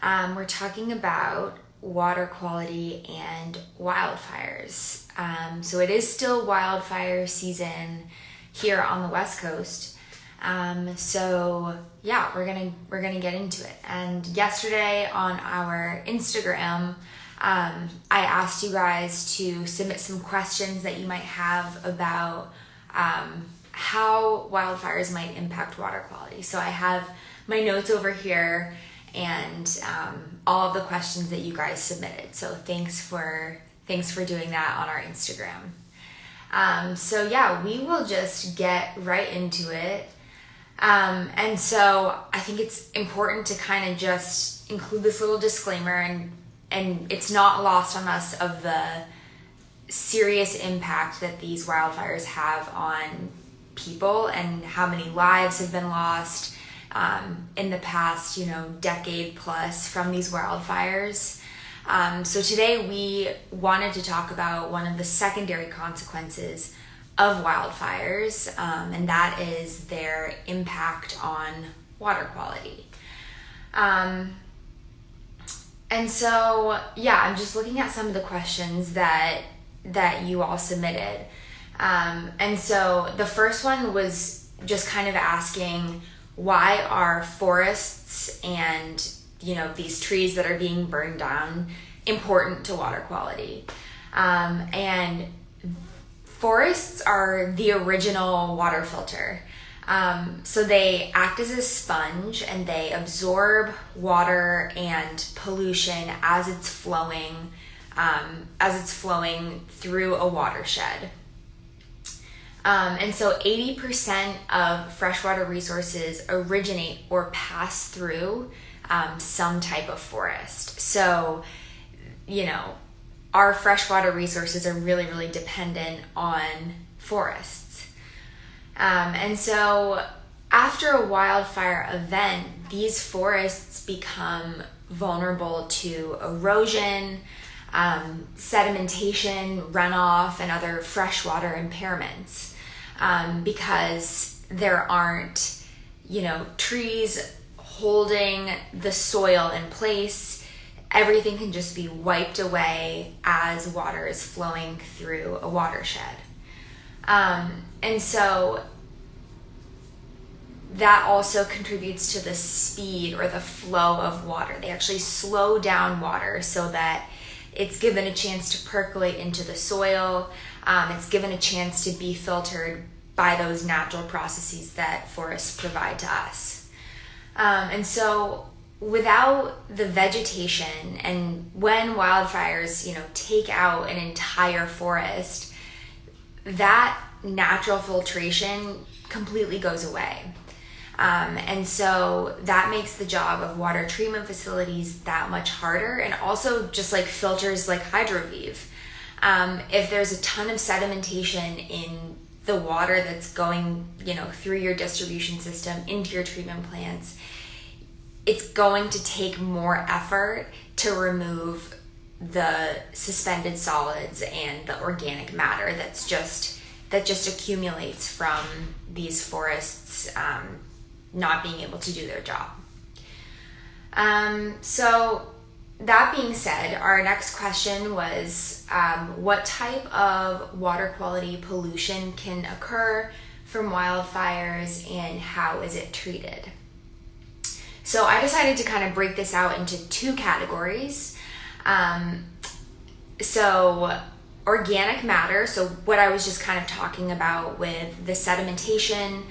We're talking about water quality and wildfires. So it is still wildfire season here on the West Coast. So yeah, we're gonna get into it. And yesterday on our Instagram, I asked you guys to submit some questions that you might have about how wildfires might impact water quality. So I have my notes over here and all of the questions that you guys submitted. So thanks for doing that on our Instagram. So yeah, we will just get right into it. And so I think it's important to kind of just include this little disclaimer, and it's not lost on us of the serious impact that these wildfires have on people and how many lives have been lost in the past, decade plus from these wildfires. So today we wanted to talk about one of the secondary consequences of wildfires, and that is their impact on water quality. And so, yeah, I'm just looking at some of the questions that you all submitted. And so the first one was just kind of asking, why are forests and, these trees that are being burned down important to water quality? And forests are the original water filter. So they act as a sponge and they absorb water and pollution as it's flowing through a watershed. And so 80% of freshwater resources originate or pass through some type of forest. So, our freshwater resources are really, really dependent on forests. And so after a wildfire event, these forests become vulnerable to erosion, sedimentation, runoff, and other freshwater impairments, because there aren't, trees holding the soil in place. Everything can just be wiped away as water is flowing through a watershed. And so that also contributes to the speed or the flow of water. They actually slow down water so that it's given a chance to percolate into the soil. It's given a chance to be filtered by those natural processes that forests provide to us. And so without the vegetation, and when wildfires, take out an entire forest, that natural filtration completely goes away. And so that makes the job of water treatment facilities that much harder, and also just like filters like Hydroviv. If there's a ton of sedimentation in the water that's going, through your distribution system into your treatment plants, it's going to take more effort to remove the suspended solids and the organic matter that just accumulates from these forests not being able to do their job. So that being said, our next question was, what type of water quality pollution can occur from wildfires and how is it treated? So I decided to kind of break this out into two categories. So organic matter, so what I was just kind of talking about with the sedimentation,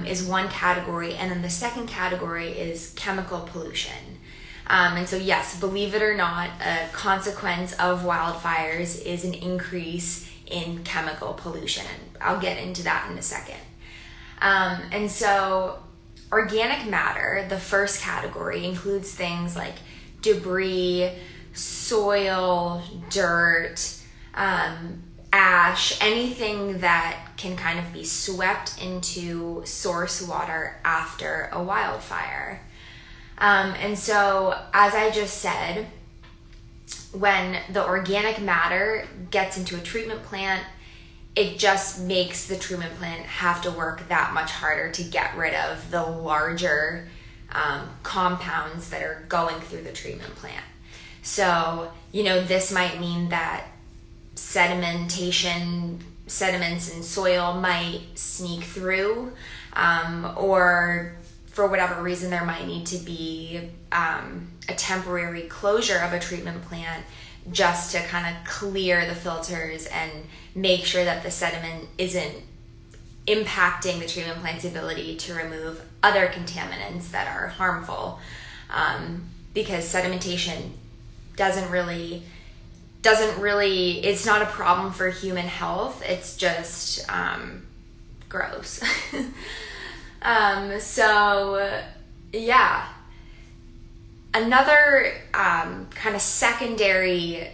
is one category, and then the second category is chemical pollution. And so yes, believe it or not, a consequence of wildfires is an increase in chemical pollution. I'll get into that in a second. And so organic matter, the first category, includes things like debris, soil, dirt, ash, anything that can kind of be swept into source water after a wildfire. And so, as I just said, when the organic matter gets into a treatment plant, it just makes the treatment plant have to work that much harder to get rid of the larger compounds that are going through the treatment plant. So, this might mean that sedimentation, sediments in soil might sneak through, or for whatever reason there might need to be a temporary closure of a treatment plant just to kind of clear the filters and make sure that the sediment isn't impacting the treatment plant's ability to remove other contaminants that are harmful, because sedimentation doesn't really, it's not a problem for human health. It's just gross. So yeah, another kind of secondary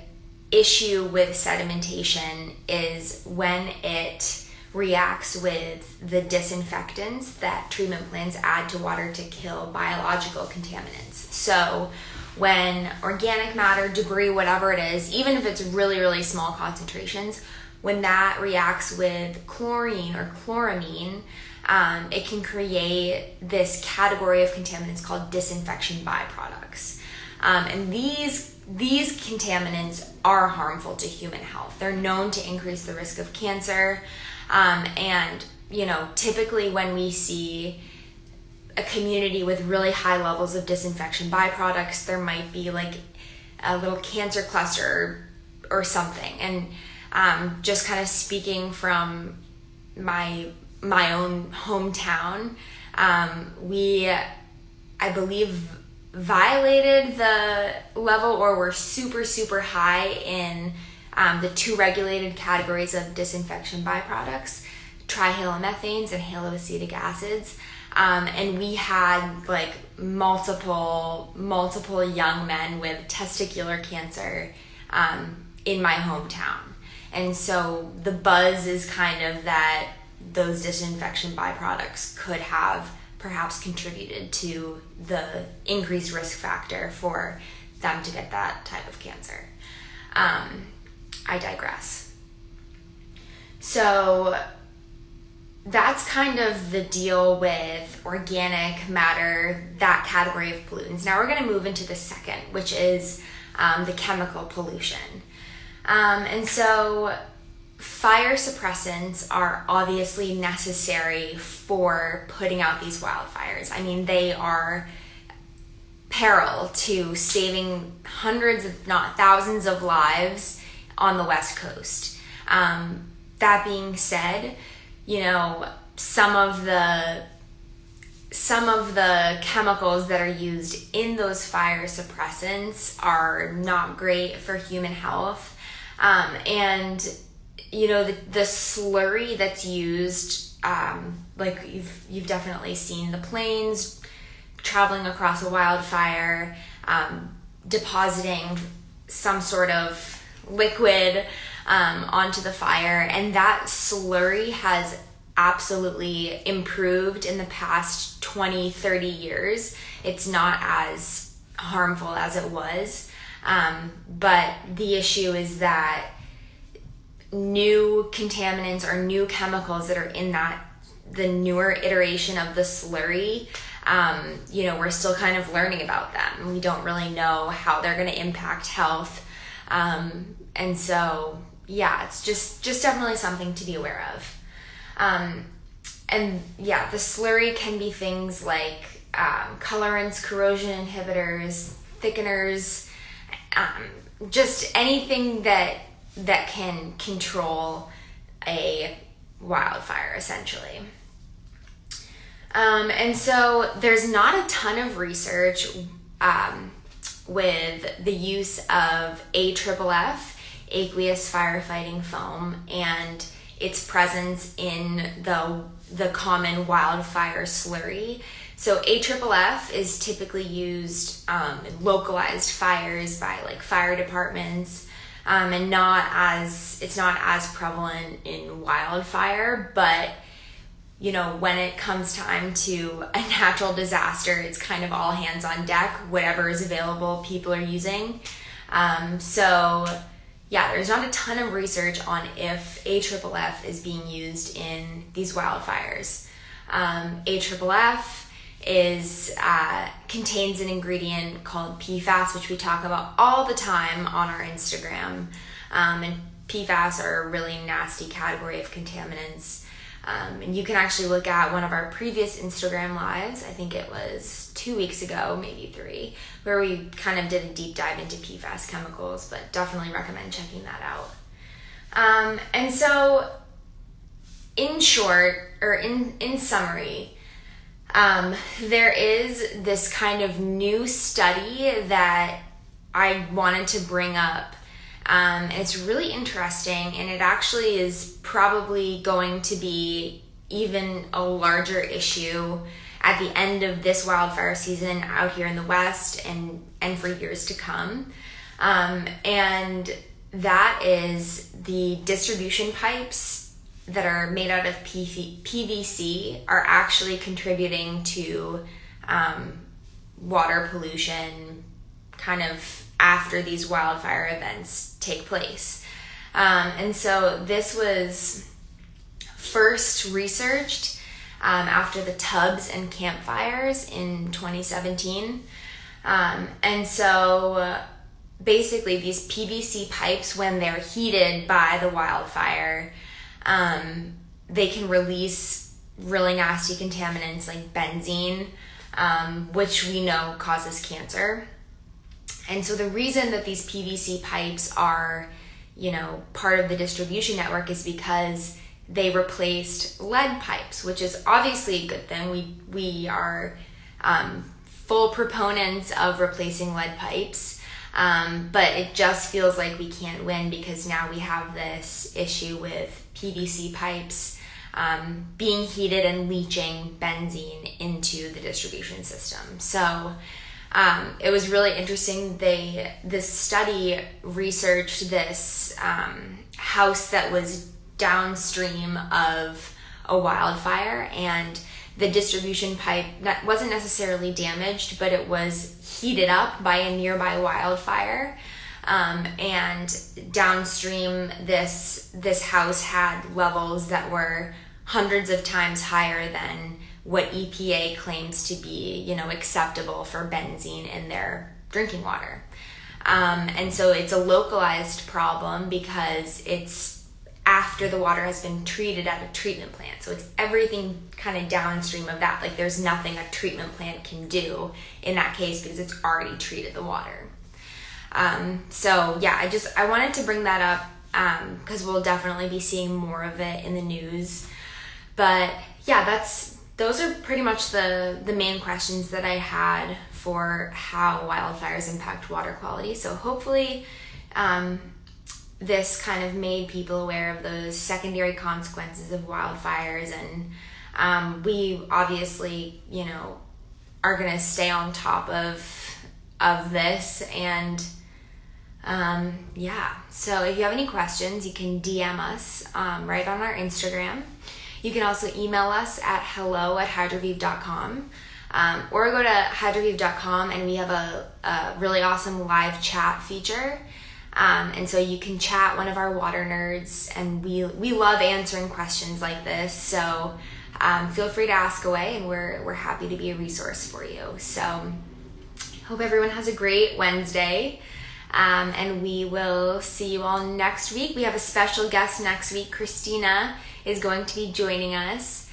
issue with sedimentation is when it reacts with the disinfectants that treatment plants add to water to kill biological contaminants. So when organic matter, debris, whatever it is, even if it's really, really small concentrations, when that reacts with chlorine or chloramine, it can create this category of contaminants called disinfection byproducts. And these contaminants are harmful to human health. They're known to increase the risk of cancer. And, typically when we see a community with really high levels of disinfection byproducts, there might be like a little cancer cluster or something. And just kind of speaking from my own hometown, we, I believe, violated the level or were super, super high in the two regulated categories of disinfection byproducts, trihalomethanes and haloacetic acids. And we had like multiple young men with testicular cancer in my hometown. And so the buzz is kind of that those disinfection byproducts could have perhaps contributed to the increased risk factor for them to get that type of cancer. I digress. So that's kind of the deal with organic matter, that category of pollutants. Now we're going to move into the second, which is the chemical pollution. And so fire suppressants are obviously necessary for putting out these wildfires. I mean, they are peril to saving hundreds, if not thousands, of lives on the West Coast. That being said, some of the chemicals that are used in those fire suppressants are not great for human health. And the slurry that's used, like you've definitely seen the planes traveling across a wildfire, depositing some sort of liquid onto the fire, and that slurry has absolutely improved in the past 20-30 years. It's not as harmful as it was, but the issue is that new contaminants or new chemicals that are in the newer iteration of the slurry, we're still kind of learning about them. We don't really know how they're going to impact health. And so, yeah, it's just definitely something to be aware of. And yeah, the slurry can be things like colorants, corrosion inhibitors, thickeners, just anything that can control a wildfire, essentially. And so there's not a ton of research with the use of AFFF, aqueous firefighting foam, and its presence in the common wildfire slurry. So AFFF is typically used in localized fires by like fire departments, and it's not as prevalent in wildfire, but when it comes time to a natural disaster, it's kind of all hands on deck. Whatever is available, people are using. So yeah, there's not a ton of research on if AFFF is being used in these wildfires. AFFF contains an ingredient called PFAS, which we talk about all the time on our Instagram. And PFAS are a really nasty category of contaminants. And you can actually look at one of our previous Instagram lives, I think it was 2 weeks ago, maybe 3, where we kind of did a deep dive into PFAS chemicals, but definitely recommend checking that out. And so in short, or in summary, there is this kind of new study that I wanted to bring up. And it's really interesting, and it actually is probably going to be even a larger issue at the end of this wildfire season out here in the West and for years to come. And that is the distribution pipes that are made out of PVC are actually contributing to water pollution kind of after these wildfire events take place. And so this was first researched after the Tubbs and campfires in 2017. And so basically these PVC pipes, when they're heated by the wildfire, they can release really nasty contaminants like benzene, which we know causes cancer. And so the reason that these PVC pipes are, part of the distribution network is because they replaced lead pipes, which is obviously a good thing. We are full proponents of replacing lead pipes, but it just feels like we can't win because now we have this issue with PVC pipes being heated and leaching benzene into the distribution system. So it was really interesting. This study researched this house that was downstream of a wildfire, and the distribution pipe wasn't necessarily damaged, but it was heated up by a nearby wildfire. And downstream, this house had levels that were hundreds of times higher than what EPA claims to be, acceptable for benzene in their drinking water. And so it's a localized problem because it's after the water has been treated at a treatment plant. So it's everything kind of downstream of that. Like there's nothing a treatment plant can do in that case because it's already treated the water. So yeah, I wanted to bring that up because we'll definitely be seeing more of it in the news. But yeah, those are pretty much the main questions that I had for how wildfires impact water quality. So hopefully this kind of made people aware of those secondary consequences of wildfires. And we obviously, are going to stay on top of this. And yeah, so if you have any questions, you can DM us right on our Instagram. You can also email us at hello@hydroviv.com, or go to hydroviv.com and we have a really awesome live chat feature. And so you can chat one of our water nerds, and we love answering questions like this. So feel free to ask away, and we're happy to be a resource for you. So hope everyone has a great Wednesday. And we will see you all next week. We have a special guest next week. Christina is going to be joining us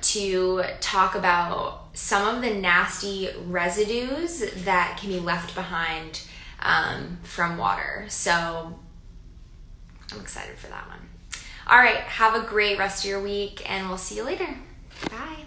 to talk about some of the nasty residues that can be left behind from water. So I'm excited for that one. All right, have a great rest of your week, and we'll see you later. Bye.